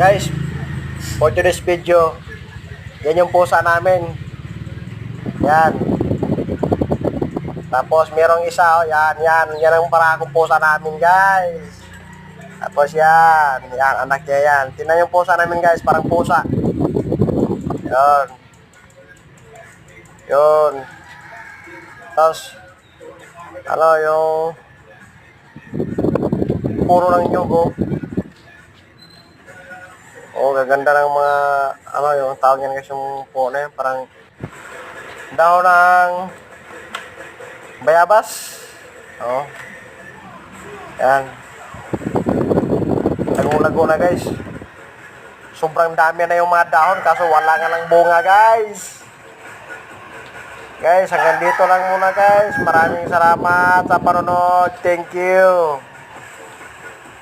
Guys, for today's video, yan yung pusa namin. Yan. Tapos merong isa, yan ang barakong pusa namin, guys. Tapos yan anak niya yan. Tingnan yung pusa namin, guys, parang pusa. Yun. Yun. Tapos, yung puro ng nyug, gaganda ng mga, yung tawag yan, guys, yung puno yan, parang dahon ng bayabas. Yan. Lagong-lago na, guys. Sobrang dami na yung mga dahon, kaso wala nga lang bunga, guys. Guys, hanggang dito lang muna, guys. Maraming salamat sa panonood. Thank you.